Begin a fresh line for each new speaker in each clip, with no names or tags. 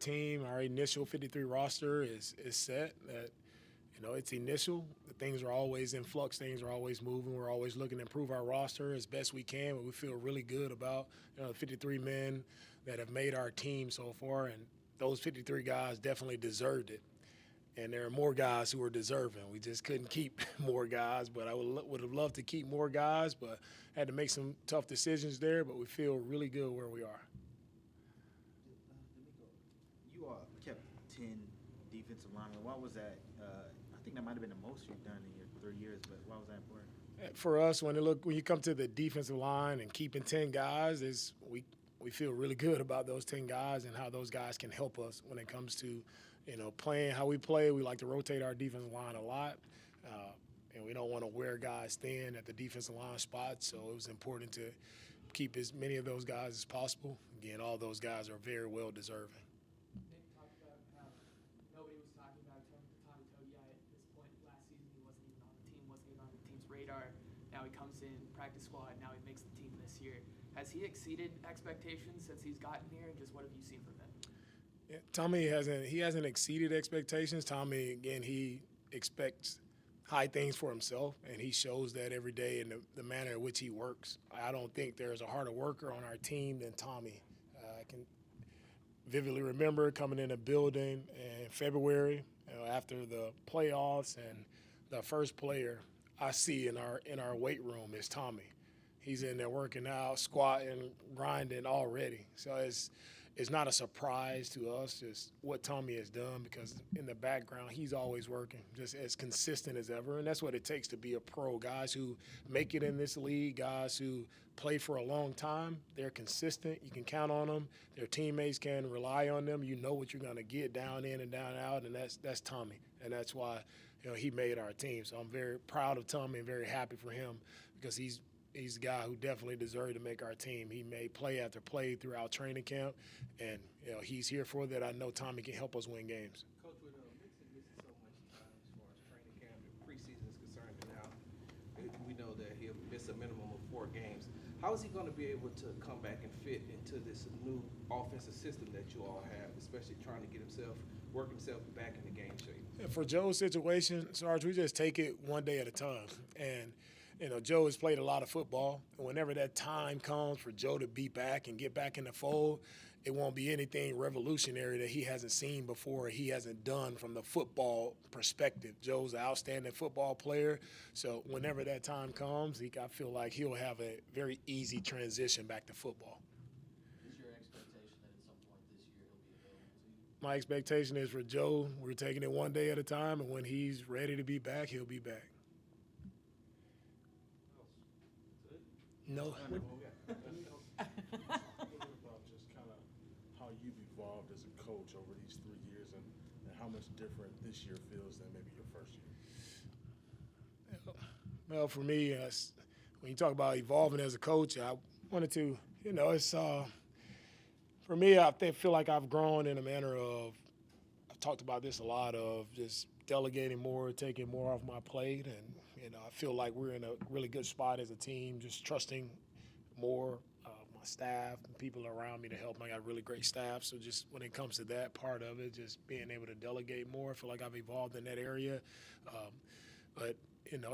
team, our initial 53 roster is set. That it's initial. Things are always in flux. Things are always moving. We're always looking to improve our roster as best we can. But we feel really good about the 53 men that have made our team so far, and those 53 guys definitely deserved it. And there are more guys who are deserving. We just couldn't keep more guys, but I would have loved to keep more guys, but had to make some tough decisions there. But we feel really good where we are.
DeMeco, you kept 10 defensive linemen. Why was that? I think that might have been the most you've done in your 3 years, but why was that important?
For us, when you come to the defensive line and keeping 10 guys, is we feel really good about those 10 guys and how those guys can help us when it comes to playing how we play. We like to rotate our defensive line a lot, and we don't want to wear guys thin at the defensive line spot. So it was important to keep as many of those guys as possible. Again, all those guys are very well deserving.
Nick talked about how nobody was talking about Tommy Togiai at this point last season. He wasn't even on the team, wasn't even on the team's radar. Now he comes in practice squad. Now he makes the team this year. Has he exceeded expectations since he's gotten here? Just what have you seen from him?
Yeah, Tommy hasn't exceeded expectations. Tommy, again, he expects high things for himself, and he shows that every day in the manner in which he works. I don't think there's a harder worker on our team than Tommy. I can vividly remember coming in the building in February after the playoffs, and the first player I see in our weight room is Tommy. He's in there working out, squatting, grinding already. So it's not a surprise to us just what Tommy has done, because in the background he's always working, just as consistent as ever. And that's what it takes to be a pro. Guys who make it in this league, guys who play for a long time, they're consistent. You can count on them. Their teammates can rely on them. You know what you're going to get down in and down out, and that's Tommy. And that's why he made our team. So I'm very proud of Tommy and very happy for him, because he's a guy who definitely deserved to make our team. He made play after play throughout training camp, and he's here for that. I know Tommy can help us win games.
Coach, with Mixon missing so much time as far as training camp and preseason is concerned, and now we know that he'll miss a minimum of 4 games. How is he going to be able to come back and fit into this new offensive system that you all have, especially trying to work himself back into game shape?
And for Joe's situation, Sarge, we just take it one day at a time. And Joe has played a lot of football, and whenever that time comes for Joe to be back and get back in the fold, it won't be anything revolutionary that he hasn't seen before or he hasn't done from the football perspective. Joe's an outstanding football player, so whenever that time comes, I feel like he'll have a very easy transition back to football.
Is your expectation that at some point this year he'll be available to you?
My expectation is for Joe, we're taking it one day at a time, and when he's ready to be back, he'll be back. No.
What about just kind of how you've evolved as a coach over these 3 years, and how much different this year feels than maybe your first year?
Well, for me, when you talk about evolving as a coach, I wanted to, it's for me, I feel like I've grown in a manner of, I've talked about this a lot, of just delegating more, taking more off my plate, and I feel like we're in a really good spot as a team, just trusting more my staff and people around me to help. I got really great staff, so just when it comes to that part of it, just being able to delegate more, I feel like I've evolved in that area. But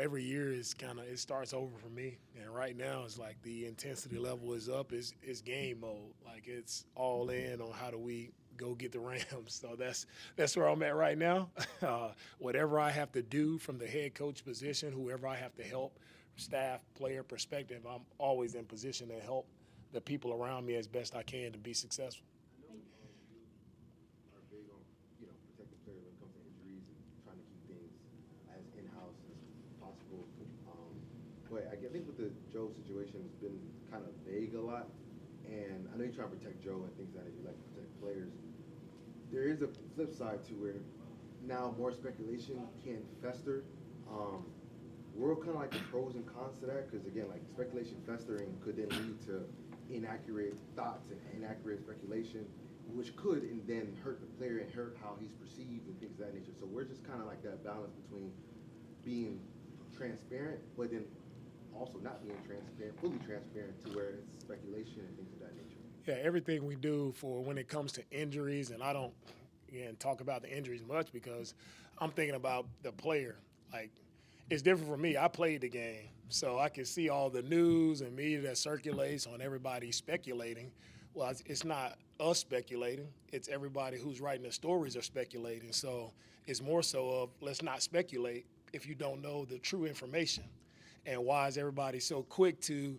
every year is it starts over for me, and right now it's like the intensity level is up. It's game mode. Like, it's all in on how do we go get the Rams. So that's where I'm at right now. Whatever I have to do from the head coach position, whoever I have to help, staff, player perspective, I'm always in position to help the people around me as best I can to be successful.
I know you are big on protecting players when it comes to injuries and trying to keep things as in-house as possible. But I think with the Joe situation, it's been kind of vague a lot. And I know you're trying to protect Joe and things like that. You like to protect players. There is a flip side to where now more speculation can fester. We're kind of like the pros and cons to that, because again, like, speculation festering could then lead to inaccurate thoughts and inaccurate speculation, which could and then hurt the player and hurt how he's perceived and things of that nature. So we're just kind of like that balance between being transparent, but then also not being transparent, fully transparent, to where it's speculation and things of that nature.
Yeah, everything we do for when it comes to injuries, and I don't, again, talk about the injuries much because I'm thinking about the player. Like, it's different for me. I played the game, so I can see all the news and media that circulates on everybody speculating. Well, it's not us speculating. It's everybody who's writing the stories are speculating. So it's more so of let's not speculate if you don't know the true information. And why is everybody so quick to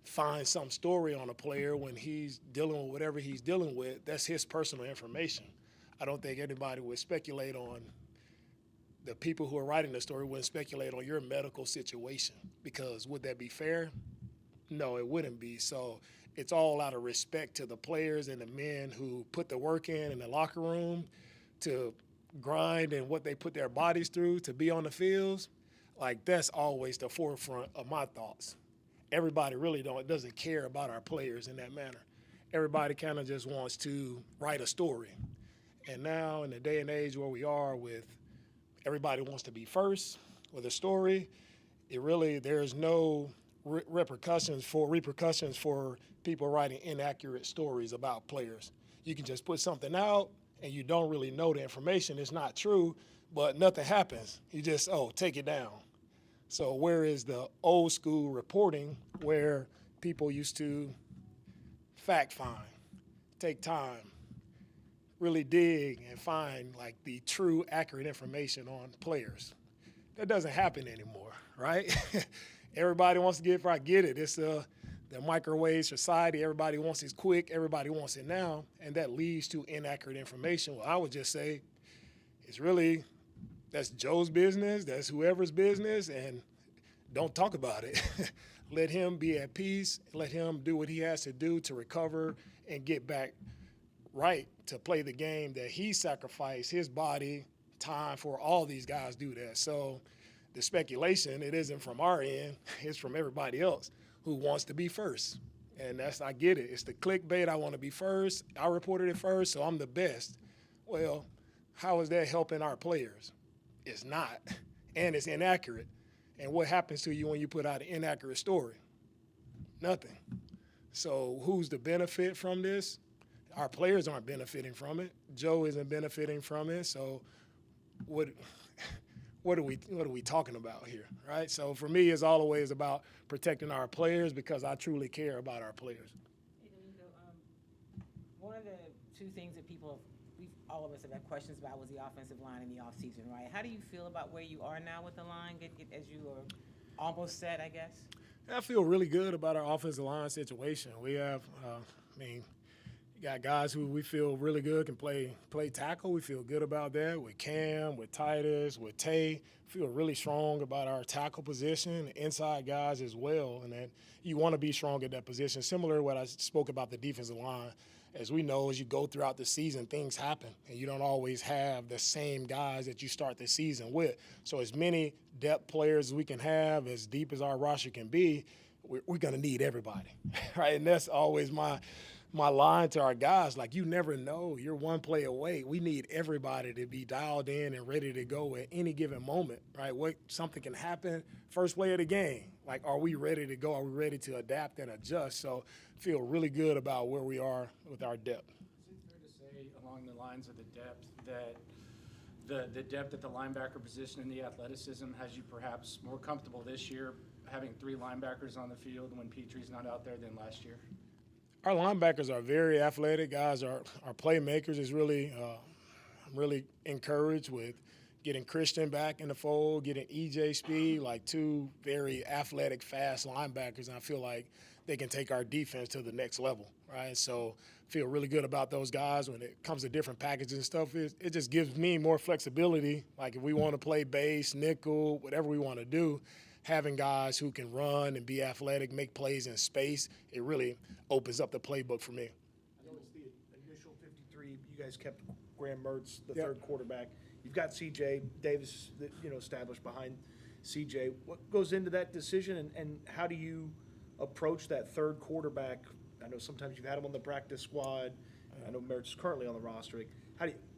find some story on a player when he's dealing with whatever he's dealing with? That's his personal information. I don't think anybody would speculate on the people who are writing the story wouldn't speculate on your medical situation because would that be fair? No, it wouldn't be. So it's all out of respect to the players and the men who put the work in the locker room to grind and what they put their bodies through to be on the fields. Like, that's always the forefront of my thoughts. Everybody really doesn't care about our players in that manner. Everybody kind of just wants to write a story. And now in the day and age where we are with everybody wants to be first with a story, there's no repercussions for people writing inaccurate stories about players. You can just put something out and you don't really know the information. It's not true, but nothing happens. You just, take it down. So where is the old school reporting where people used to fact find, take time, really dig and find like the true accurate information on players? That doesn't happen anymore, right? Everybody wants to get it. It's the microwave society. Everybody wants it quick. Everybody wants it now, and that leads to inaccurate information. Well, I would just say that's Joe's business. That's whoever's business, and don't talk about it. Let him be at peace. Let him do what he has to do to recover and get back right to play the game that he sacrificed his body, time for. All these guys do that. So the speculation, it isn't from our end. It's from everybody else who wants to be first. And I get it. It's the clickbait. I want to be first. I reported it first, so I'm the best. Well, how is that helping our players? It's not, and it's inaccurate. And what happens to you when you put out an inaccurate story? Nothing. So who's the benefit from this? Our players aren't benefiting from it. Joe isn't benefiting from it. So what are we talking about here, right? So for me, it's always about protecting our players because I truly care about our players.
Hey, DeMeco, one of the two things that all of us have had questions about was the offensive line in the offseason, right? How do you feel about where you are now with the line, as you are almost set, I guess?
I feel really good about our offensive line situation. We have, you got guys who we feel really good can play tackle. We feel good about that with Cam, with Titus, with Tay. Feel really strong about our tackle position, inside guys as well, and that you want to be strong at that position. Similar to what I spoke about the defensive line. As we know, as you go throughout the season, things happen, and you don't always have the same guys that you start the season with. So as many depth players as we can have, as deep as our roster can be, we're going to need everybody, right? And that's always my line to our guys. Like, you never know. You're one play away. We need everybody to be dialed in and ready to go at any given moment, right? Something can happen first play of the game. Like, are we ready to go? Are we ready to adapt and adjust? So feel really good about where we are with our depth.
Is it fair to say, along the lines of the depth, that the depth at the linebacker position and the athleticism has you perhaps more comfortable this year having three linebackers on the field when Petrie's not out there than last year?
Our linebackers are very athletic guys. Our playmakers is really I'm really encouraged with getting Christian back in the fold, getting EJ Speed, like two very athletic, fast linebackers, and I feel like they can take our defense to the next level, right? So feel really good about those guys. When it comes to different packages and stuff, it just gives me more flexibility. Like if we want to play base, nickel, whatever we want to do, having guys who can run and be athletic, make plays in space, it really opens up the playbook for me.
I know it's the initial 53. You guys kept Graham Mertz, the
Yep.
third quarterback. You've got C.J. Davis, established behind C.J. What goes into that decision, and how do you approach that third quarterback? I know sometimes you've had him on the practice squad. I know Mertz is currently on the roster.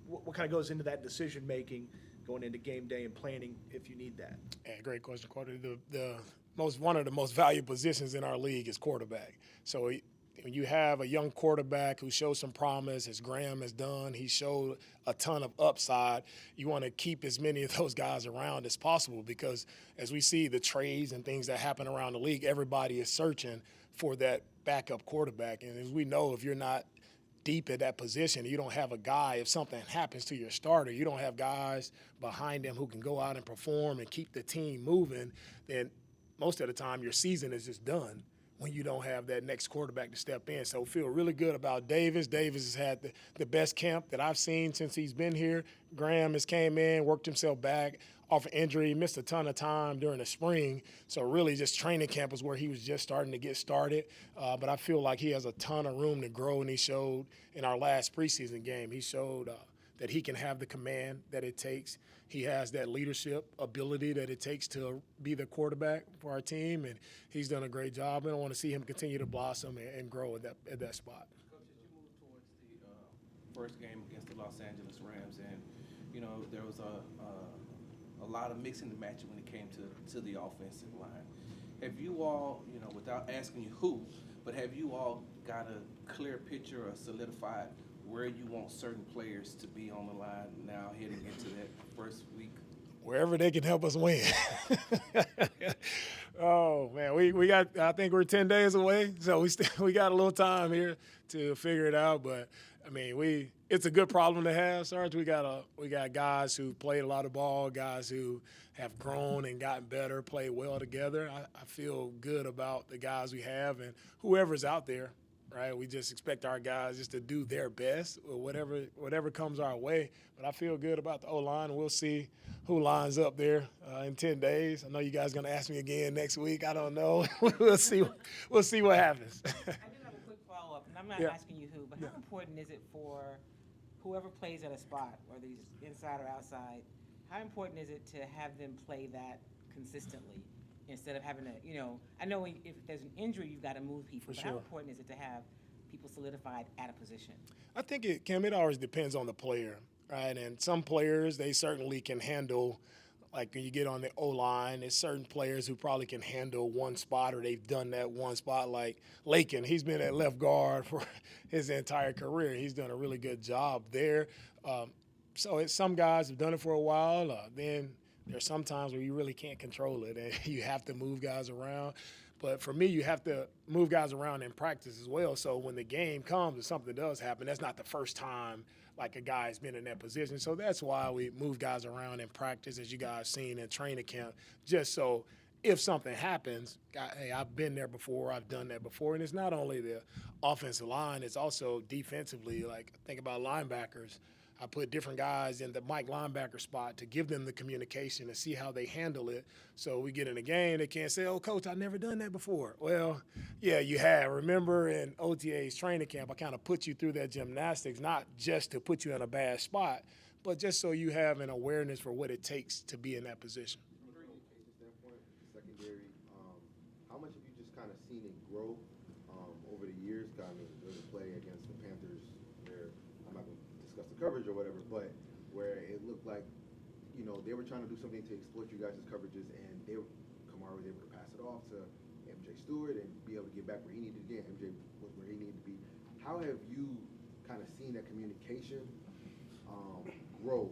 What kind of goes into that decision making going into game day and planning if you need that?
Yeah, great question, Carter. One of the most valuable positions in our league is quarterback. So when you have a young quarterback who shows some promise, as Graham has done, he showed a ton of upside. You want to keep as many of those guys around as possible because as we see the trades and things that happen around the league, everybody is searching for that backup quarterback. And as we know, if you're not deep at that position, you don't have a guy, if something happens to your starter, you don't have guys behind him who can go out and perform and keep the team moving, then most of the time your season is just done when you don't have that next quarterback to step in. So feel really good about Davis. Davis has had the best camp that I've seen since he's been here. Graham has came in, worked himself back off an injury, missed a ton of time during the spring. So really just training camp was where he was just starting to get started. But I feel like he has a ton of room to grow, and he showed in our last preseason game, he showed that he can have the command that it takes. He has that leadership ability that it takes to be the quarterback for our team, and he's done a great job. And I want to see him continue to blossom and grow at that spot.
Coach, as you move towards the first game against the Los Angeles Rams, and there was a lot of mixing and matching when it came to the offensive line. Have you all, without asking you who, but have you all got a clear picture or solidified where you want certain players to be on the line now heading into that first week?
Wherever they can help us win. Oh, man, we got, I think we're 10 days away, so we got a little time here to figure it out. But, I mean, it's a good problem to have, Sarge. We got guys who played a lot of ball, guys who have grown and gotten better, play well together. I feel good about the guys we have and whoever's out there. Right, we just expect our guys just to do their best, or whatever comes our way. But I feel good about the O-line. We'll see who lines up there in 10 days. I know you guys are going to ask me again next week. I don't know. We'll see. We'll see what happens.
I do have a quick follow-up, and I'm not asking you who, but how important is it for whoever plays at a spot, whether he's inside or outside, how important is it to have them play that consistently? Instead of having to, I know if there's an injury, you've got to move people. But how important is it to have people solidified at a position?
I think it always depends on the player, right? And some players, they certainly can handle, like when you get on the O-line, there's certain players who probably can handle one spot, or they've done that one spot. Like Lakin, he's been at left guard for his entire career. He's done a really good job there. So some guys have done it for a while. Then there's some times where you really can't control it, and you have to move guys around. But for me, you have to move guys around in practice as well. So when the game comes and something does happen, that's not the first time like a guy's been in that position. So that's why we move guys around in practice, as you guys seen in training camp, just so if something happens, hey, I've been there before, I've done that before. And it's not only the offensive line, it's also defensively. Like, think about linebackers. I put different guys in the Mike linebacker spot to give them the communication and see how they handle it. So we get in a game, they can't say, oh, Coach, I've never done that before. Well, yeah, you have. Remember in OTA's training camp, I kind of put you through that gymnastics, not just to put you in a bad spot, but just so you have an awareness for what it takes to be in that position.
From a communication standpoint, secondary, how much have you just kind of seen it grow over the years? I mean, there was a play against the Panthers where I'm not going to discuss the coverage or whatever, but where it looked like, they were trying to do something to exploit you guys' coverages, and Kamara was able to pass it off to MJ Stewart and be able to get back where he needed to get. MJ was where he needed to be. How have you kind of seen that communication grow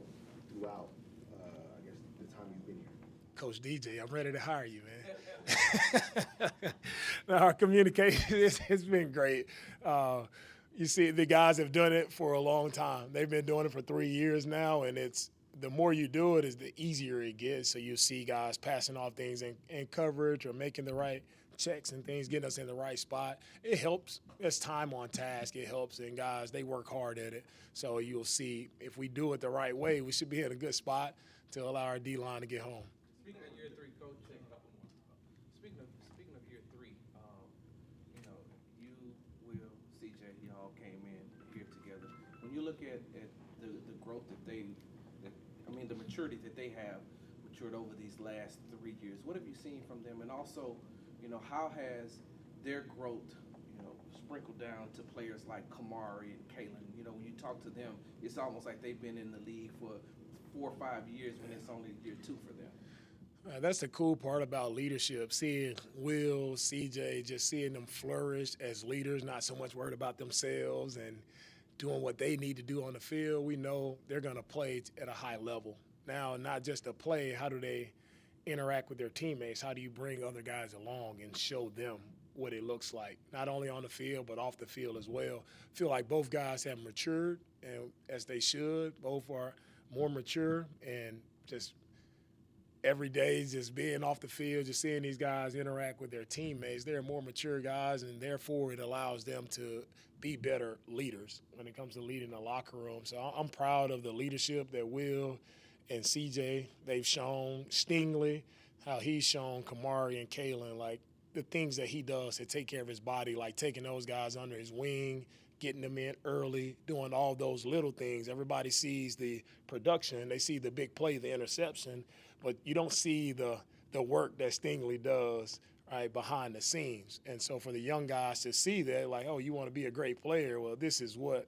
throughout, I guess, the time you've been here?
Coach DJ, I'm ready to hire you, man. Now, our communication has been great. You see, the guys have done it for a long time. They've been doing it for 3 years now, and the more you do it, is the easier it gets. So you see guys passing off things in coverage or making the right checks and things, getting us in the right spot. It helps. It's time on task. It helps, and guys, they work hard at it. So you'll see if we do it the right way, we should be in a good spot to allow our D-line to get home.
Speaking of year three, Coach, take a couple more. Speaking of year three, you, Will, CJ, y'all came in here together. When you look at the growth the maturity that they have matured over these last 3 years, what have you seen from them? And also, how has their growth, sprinkled down to players like Kamari and Kalen? When you talk to them, it's almost like they've been in the league for 4 or 5 years when it's only year 2 for them.
That's the cool part about leadership, seeing Will, CJ, just seeing them flourish as leaders, not so much worried about themselves and doing what they need to do on the field. We know they're going to play at a high level. Now, not just to play, how do they interact with their teammates? How do you bring other guys along and show them what it looks like, not only on the field but off the field as well? I feel like both guys have matured, and as they should. Both are more mature, and just every day just being off the field, just seeing these guys interact with their teammates. They're more mature guys, and therefore it allows them to be better leaders when it comes to leading the locker room. So I'm proud of the leadership that Will and CJ, they've shown. Stingley, how he's shown Kamari and Kalen, like the things that he does to take care of his body, like taking those guys under his wing, getting them in early, doing all those little things. Everybody sees the production. They see the big play, the interception, but you don't see the work that Stingley does, right, behind the scenes. And so for the young guys to see that, like, oh, you want to be a great player, well, this is what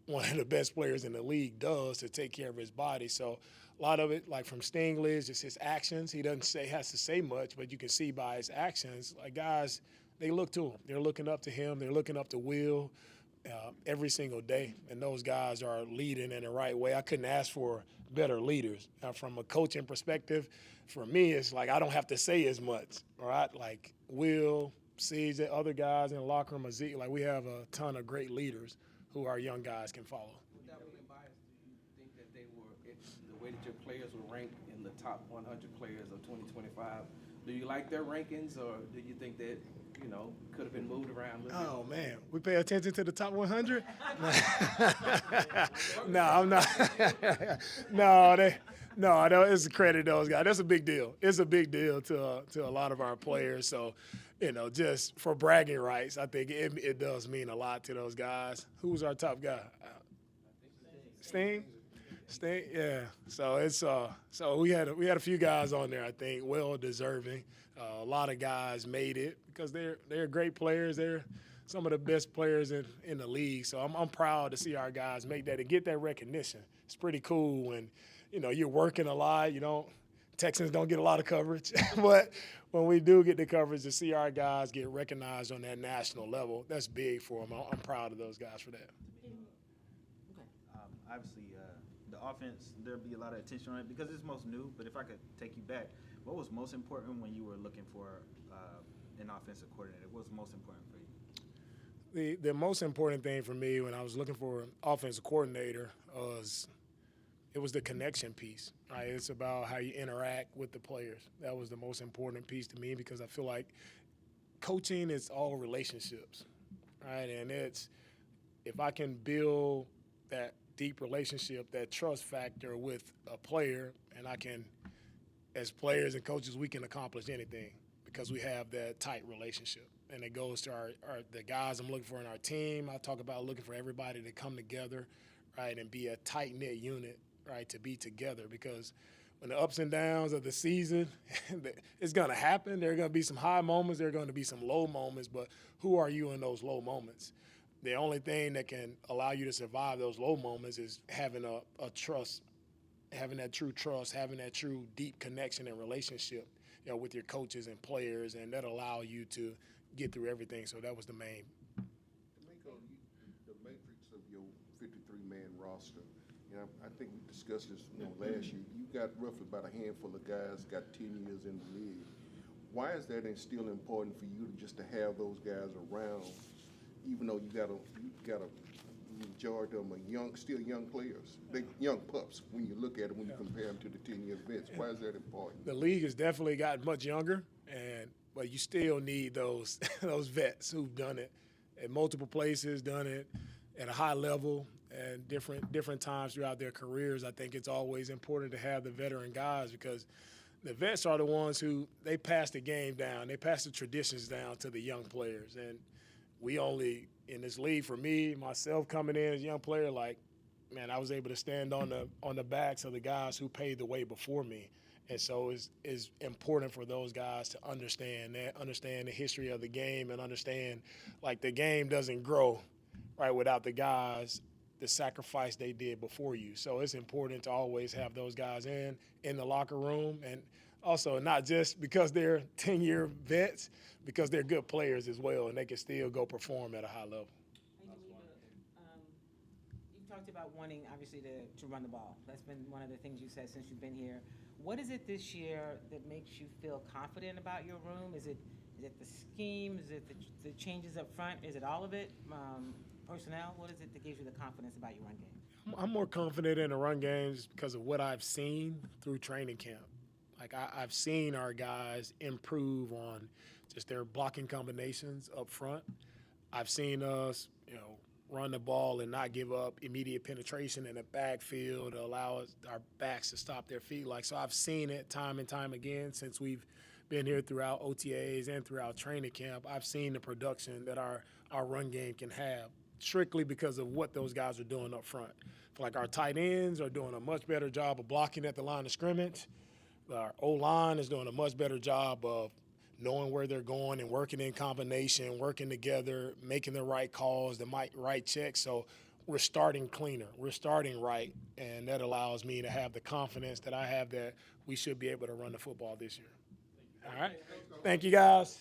one of the best players in the league does to take care of his body. So a lot of it, like from Stingley, is just his actions. He doesn't has to say much, but you can see by his actions, like guys, they look to him. They're looking up to him. They're looking up to Will every single day, and those guys are leading in the right way. I couldn't ask for better leaders. From a coaching perspective, for me, it's like I don't have to say as much, all right? Like Will, CJ, other guys in the locker room, Zeke, like we have a ton of great leaders who our young guys can follow.
Without being biased, do you think that they were, the way that your players were ranked in the top 100 players of 2025, do you like their rankings, or do you think that, could have been moved around a little bit?
Oh, man. We pay attention to the top 100? No, I'm not. No, it's a credit to those guys. That's a big deal. It's a big deal to a lot of our players. So, just for bragging rights, I think it does mean a lot to those guys. Who was our top guy? Sting? Sting, yeah. So it's so we had a few guys on there, I think, well deserving. A lot of guys made it because they're great players. They're some of the best players in the league. So I'm proud to see our guys make that and get that recognition. It's pretty cool when you're working a lot. Texans don't get a lot of coverage, but when we do get the coverage, to see our guys get recognized on that national level, that's big for them. I'm proud of those guys for that.
Obviously, the offense, there'll be a lot of attention on it because it's most new. But if I could take you back, what was most important when you were looking for an offensive coordinator? What was most important for you?
The most important thing for me when I was looking for an offensive coordinator was the connection piece. Right? It's about how you interact with the players. That was the most important piece to me because I feel like coaching is all relationships, right? And it's if I can build that deep relationship, that trust factor with a player, and I can, as players and coaches, we can accomplish anything because we have that tight relationship. And it goes to the guys I'm looking for in our team. I talk about looking for everybody to come together, right, and be a tight-knit unit, right, to be together because when the ups and downs of the season, it's going to happen. There are going to be some high moments. There are going to be some low moments, but who are you in those low moments? The only thing that can allow you to survive those low moments is having a trust, having that true trust, having that true deep connection and relationship, with your coaches and players, and that allow you to get through everything. So that was the main.
DeMeco, the matrix of your 53-man roster, I think we discussed this last year. You got roughly about a handful of guys got 10 years in the league. Why is that still important for you just to have those guys around? Even though you got a majority of them are still young players. They young pups when you look at them, when you compare them to the 10-year vets. Why is that important?
The league has definitely gotten much younger, but you still need those those vets who've done it at multiple places, done it at a high level and different times throughout their careers. I think it's always important to have the veteran guys because the vets are the ones who they pass the game down. They pass the traditions down to the young players. And we only, in this league, for me, myself coming in as a young player, I was able to stand on the backs of the guys who paved the way before me. And so it's important for those guys to understand the history of the game and understand, the game doesn't grow, right, without the guys the sacrifice they did before you. So it's important to always have those guys in the locker room, and also not just because they're 10-year vets, because they're good players as well, and they can still go perform at a high level.
Hey, DeMeco, you've talked about wanting, obviously, to run the ball. That's been one of the things you said since you've been here. What is it this year that makes you feel confident about your room? Is it the scheme? Is it the changes up front? Is it all of it? Personnel? What is it that gives you the confidence about your run game?
I'm more confident in the run games because of what I've seen through training camp. Like I've seen our guys improve on just their blocking combinations up front. I've seen us, run the ball and not give up immediate penetration in the backfield to allow our backs to stop their feet. So I've seen it time and time again since we've been here throughout OTAs and throughout training camp. I've seen the production that our run game can have strictly because of what those guys are doing up front. Like our tight ends are doing a much better job of blocking at the line of scrimmage. Our O-line is doing a much better job of knowing where they're going and working in combination, working together, making the right calls, the right checks. So we're starting cleaner. We're starting right, and that allows me to have the confidence that I have that we should be able to run the football this year. All right? Thank you, guys.